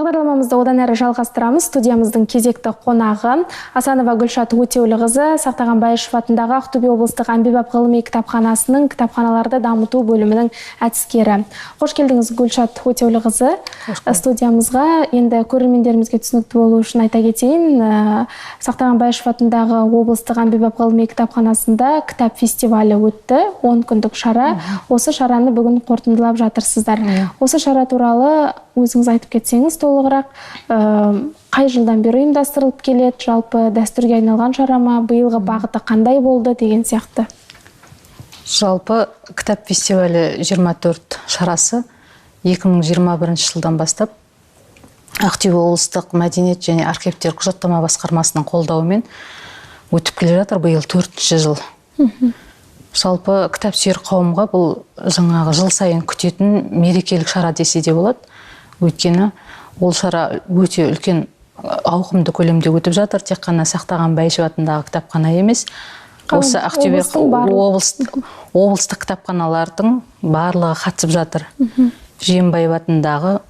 Бағдарламамызды одан әрі жалғастырамыз. Студиямыздың кезекті қонағы Асанова Гүлшат Өтеуліқызы Сақтаған Байышев атындағы Ақтөбе облыстық Әмбебап ғылыми кітапханасының кітапханаларды дамыту бөлімінің әдіскері. Қош келдіңіз, Гүлшат Өтеуліқызы. Студиямызға енді көрермендерімізге түсінікті болу үшін айта кетейін. Сақтаған Байышев атындағы облыстық Әмбебап ғылыми кітапханасында кітап фестивалі өтті. 10 күндік шара. Осы шараны бүгін қорытындылап жатырсыздар. Осы шара туралы өзіңіз айтып кетсеңіз толығырақ, қай жылдан бері ұйымдастырылып келеді, жалпы дәстүрге айналған шара ма, биылғы бағыты қандай болды деген сияқты? Жалпы кітап фестивалі 24 шарасы 2021 жылдан бастап Ақтөбе облыстық мәдениет және архивтер құжаттама басқармасының қолдауымен өтіп келе жатыр, биыл 4-ші жыл. Жалпы кітап сүйер қауымға бұл жаңағы жыл сайын күтетін мерекелік шара десе де болады. Өйткені ол шара өте үлкен ауқымды көлемде өтіп жатыр. Тек қана Сақтаған Байышев атындағы кітапхана емес, осы Ақтөбе облыстық кітапханалардың барлығы қатысып жатыр. Жиенбаев атындағы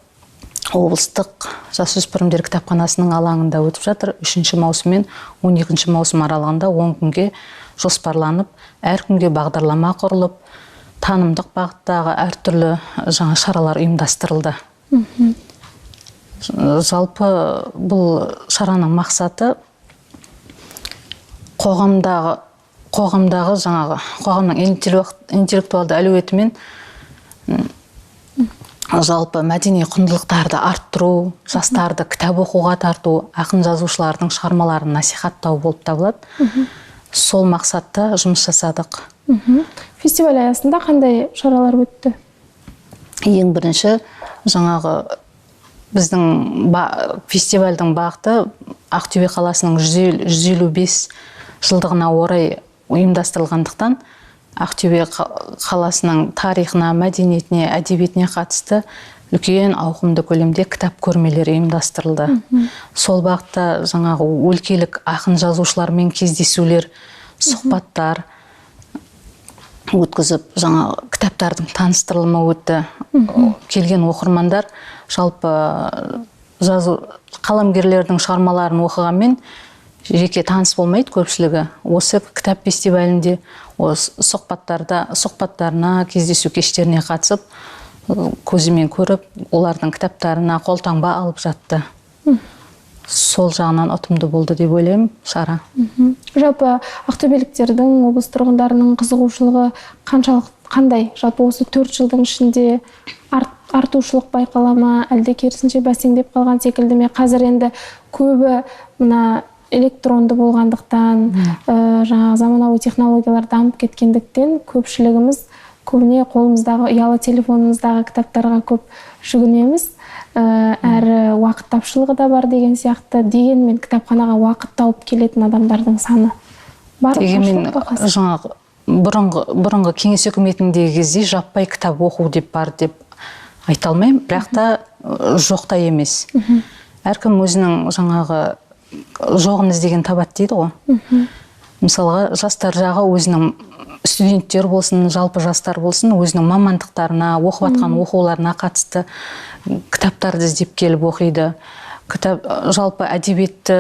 облыстық жасөспірімдер кітапханасының алаңында өтіп жатыр. 3-ші маусым мен 12-ші маусым аралығында 10 күнге жоспарланып, әр күнге бағдарлама құрылып, танымдық бағыттағы әртүрлі жаңа шаралар ұйымдастырылды. Жалпы бұл шараның мақсаты қоғамның интеллектуалды әлеуетімен жалпы мәдени құндылықтарды арттыру, жастарды кітап оқуға тарту, ақын жазушылардың шығармаларын насихаттау болып табылады. Сол мақсатта жұмыс жасадық. Фестиваль аясында қандай шаралар өтті? Ең бірінші жаңағы біздің фестивальдің бағыты Ақтөбе қаласының 155 жылдығына орай ұйымдастырылғандықтан Ақтөбе қаласының тарихына, мәдениетіне, әдебиетіне қатысты үлкен ауқымды көлемде кітап көрмелері ұйымдастырылды. Сол бағытта жаңағы өлкелік ақын жазушылармен кездесулер, сұхбаттар өткізіп, жаңағы кітаптардың таныстырылымы өтті. Келген оқырмандар жалпы қаламгерлердің шығармаларын оқығанмен жеке таныс болмайды көпшілігі. Осы кітап фестивалінде сұхбаттарына, кездесу кештеріне қатысып, көзімен көріп, олардың кітаптарына қолтаңба алып жатты. Сол жағынан ұтымды болды деп ойлаймын шара. Жалпы ақтөбеліктердің, облыс тұрғындарының қызығушылығы қандай? Жалпы осы 4 жылдың ішінде артушылық байқала ма, әлде керісінше бәсеңдеп қалған секілді ме? Қазір енді көбі мына электронды болғандықтан, жаңағы заманауи технологиялар дамып кеткендіктен көпшілігіміз көбіне қолымыздағы, ұялы телефонымыздағы кітаптарға көп жүгінеміз. Әрі уақыт тапшылығы да бар деген сияқты. Дегенмен кітапханаға уақыт тауып келетін адамдардың саны бар. Дегенмен жаңағы бұрынғы кеңес үкіметіндегі кезде жаппай кітап оқу деп бар деп айта алмаймын, бірақ та жоқта емес. Әркім өзінің жаңағы жоғын іздеген табады дейді ғой. Мысалға, жастар жағы өзінің студенттер болсын, жалпы жастар болсын, өзінің мамандықтарына, оқып атқан оқуларына қатысты кітаптарды іздеп келіп оқиды. Жалпы әдебиетті,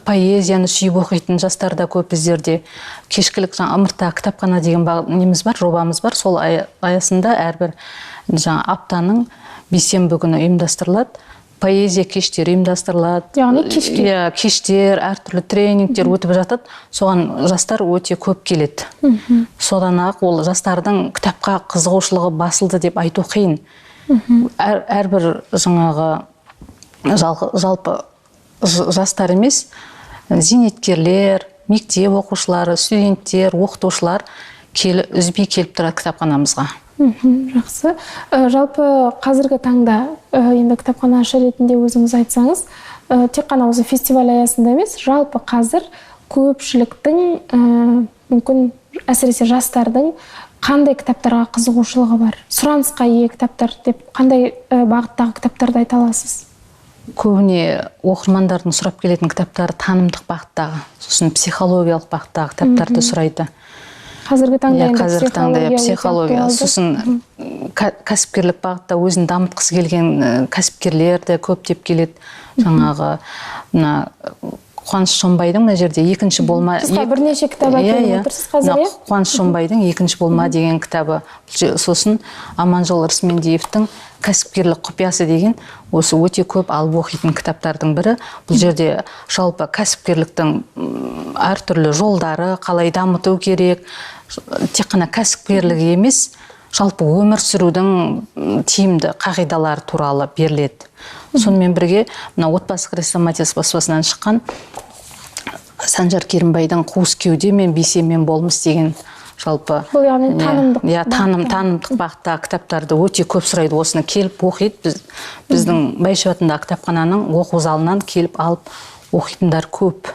поэзияны сүйіп оқитын жастар да көп біздерде. Кешкілік ымыртта кітапхана деген неміз бар, жобамыз бар. Сол аясында әрбір аптаның бейсенбі күні ұйымдастырылады. Поэзия кештері ұйымдастырылады. Яғни кештер, әртүрлі тренингтер өтіп жатады. Соған жастар өте көп келеді. Содан ақ ол жастардың кітапқа қызығушылығы басылды деп айту қиын. Әрбір жаңағы жалпы жастар емес, зейнеткерлер, мектеп оқушылары, студенттер, оқытушылар үзбей келіп тұрады кітапханамызға. Жақсы. Жалпы қазіргі таңда енді кітапханашы ретінде өзіңіз айтсаңыз, тек қана осы фестиваль аясында емес, жалпы қазір көпшіліктің, мүмкін әсіресе жастардың қандай кітаптарға қызығушылығы бар? Сұранысқа ие кітаптар деп қандай бағыттағы кітаптарды айта аласыз? Көбіне оқырмандардың сұрап келетін кітаптары танымдық бағыттағы, сосын психологиялық бағыттағы кітаптарды сұрайды. Қазіргі таңда енді қазіргі таңда психология, өте сосын кәсіпкерлік бағытта өзін дамытқысы келген кәсіпкерлер де көптеп келеді. Жаңағы мына Қуаныш Шонбайдың мына жерде екінші болма. Сізға бірнеше кітап әкеліп отырсыз қазір, иә? Қуаныш Шонбайдың екінші болма деген кітабы. Сосын Аманжол Рысмендиевтің кәсіпкерлік құпиясы деген осы өте көп алып оқитын кітаптардың бірі. Бұл жерде жалпы кәсіпкерліктің әртүрлі жолдары, қалай дамыту керек, тек қана кәсіпкерлік емес, жалпы өмір сүрудің тиімді қағидалары туралы беріледі. Сонымен бірге мына отбасы хрестоматиясы баспасынан шыққан Санжар Керімбайдың Қуыс кеуде мен бейсемен болмыс деген жалпы бұл яғни танымдық бағытта кітаптарды өте көп сұрайды. Осыны келіп оқиды. Біздің Байшев атындағы кітапхананың оқу залынан келіп алып оқитындар көп.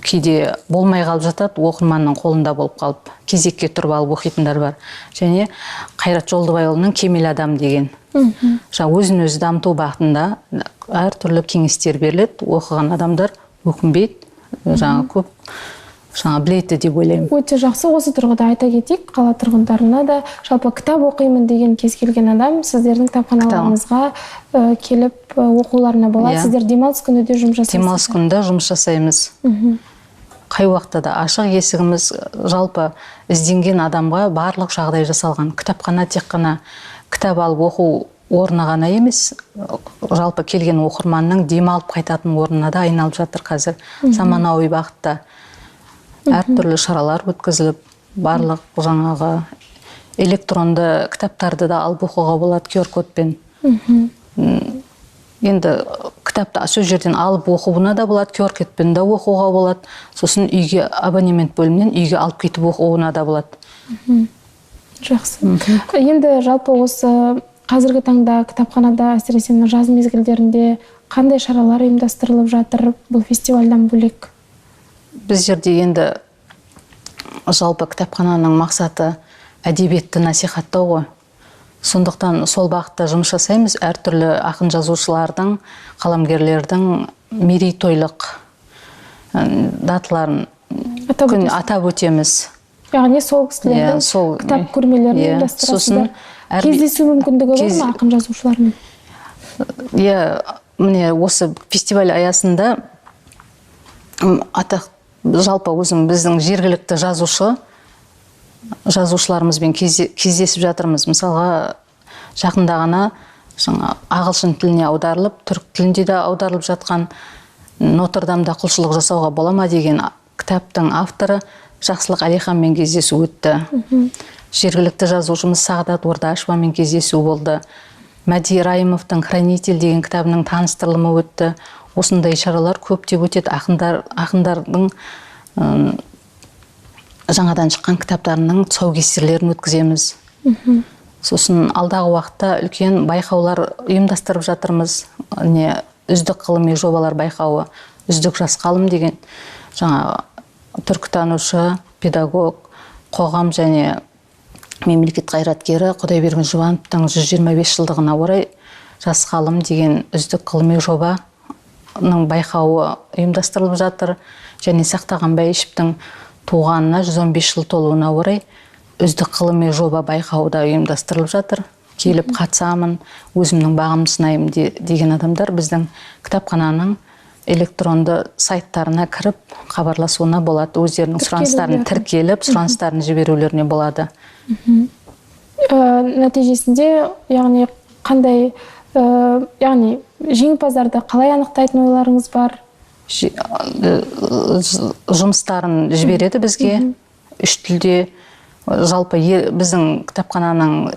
Кейде болмай қалып жатады, оқырманның қолында болып қалып, кезекке тұрып алып оқитындар бар. Және Қайрат Жолдыбайұлының Кемел адам деген. Өзін өзі дамыту бағытында әртүрлі кеңестер беріледі. Оқыған адамдар өкінбейді, көп білейді деп ойлаймын. Өте жақсы. Осы тұрғыда айта кетейік, қала тұрғындарына да жалпы кітап оқимын деген кез келген адам сіздердің кітапханаларыңызға келіп оқуларына болады. Сіздер демалыс күні де жұмыс жасайсыз? Демалыс күнінде жұмыс жасаймыз. Қай уақытта да ашық есігіміз, жалпы ізденген адамға барлық жағдай жасалған. Кітапхана тек қана кітап алып оқу орны ғана емес, жалпы келген оқырманның демалып қайтатын орнына да айналып жатыр қазір. Заманауи бағытта әртүрлі шаралар өткізіліп, барлық жаңағы электронды кітаптарды да алып оқуға болады QR-кодпен. Енді кітапты сол жерден алып оқуына да болады, QR-кодпен де оқуға болады. Сосын үйге абонемент бөлімінен үйге алып кетіп оқуына да болады. Жақсы. Енді жалпы осы қазіргі таңда кітапханада әсіресе жаз мезгілдерінде қандай шаралар ұйымдастырылып жатыр бұл фестивальдан бөлек? Біз жерде енді жалпы кітапхананың мақсаты әдебиетті насихаттау ғой. Сондықтан сол бағытта жұмыс жасаймыз. Әртүрлі ақын жазушылардың, қаламгерлердің мерейтойлық даталарын атап өтеміз. Яғни сол кісілердің кітап көрмелерін ұйымдастырасыздар. Кездесу мүмкіндігі бар ма ақын жазушылармен? Міне осы фестиваль аясында жалпы біздің жергілікті жазушыларымызбен кездесіп жатырмыз. Мысалға жақында ғана ағылшын тіліне аударылып, түрік тілінде де аударылып жатқан Нотр-Дамда құлшылық жасауға бола ма деген кітаптың авторы Жақсылық Әлиханмен кездесу өтті. Жергілікті жазушымыз Сағдат Ордашевамен кездесу болды. Мәди Райымовтың Хранитель деген кітабының таныстырылымы өтті. Осындай шаралар көптеп өтеді. Ақындардың жаңадан шыққан кітаптарының тұсаукесерлерін өткіземіз. Сосын алдағы уақытта үлкен байқаулар ұйымдастырып жатырмыз. Үздік ғылыми жобалар байқауы, үздік жас ғалым деген түркітанушы, педагог, қоғам және мемлекет қайраткері Құдайберген Жұбановтың 125 жылдығына орай жас ғалым деген үздік ғылыми жобаның байқауы ұйымдастырылып жатыр. Және Сақтаған Бәйішевтің туғанына 115 жыл толуына орай үздік ғылыми жоба байқауы да ұйымдастырылып жатыр. Келіп қатысамын, өзімнің бағымды сынаймын деген адамдар біздің кітапхананың электронды сайттарына кіріп хабарласуына болады. Өздерінің сұраныстарын тіркеліп, сұраныстарын жіберулеріне болады. Нәтижесінде, яғни қандай, яғни жеңімпаздарды қалай анықтайтын ойларыңыз бар? Жұмыстарын жібереді бізге 3 тілде. Жалпы біздің кітапхананың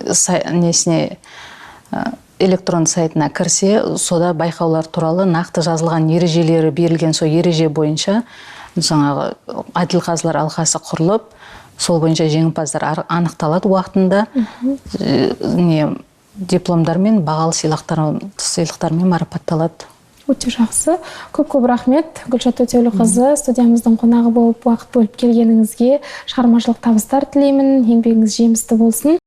электрон сайтына кірсе, сода байқаулар туралы нақты жазылған ережелері берілген. Сол ереже бойынша жаңағы әділқазылар алқасы құрылып, сол бойынша жеңімпаздар анықталады уақытында. Дипломдармен, бағалы сыйлықтармен марапатталады. Өте жақсы. Көп рахмет. Гүлшат Өтеуліқызы, студиямыздың қонағы болып, уақыт бөліп келгеніңізге шығармашылық табыстар тілеймін. Еңбегіңіз жемісті болсын.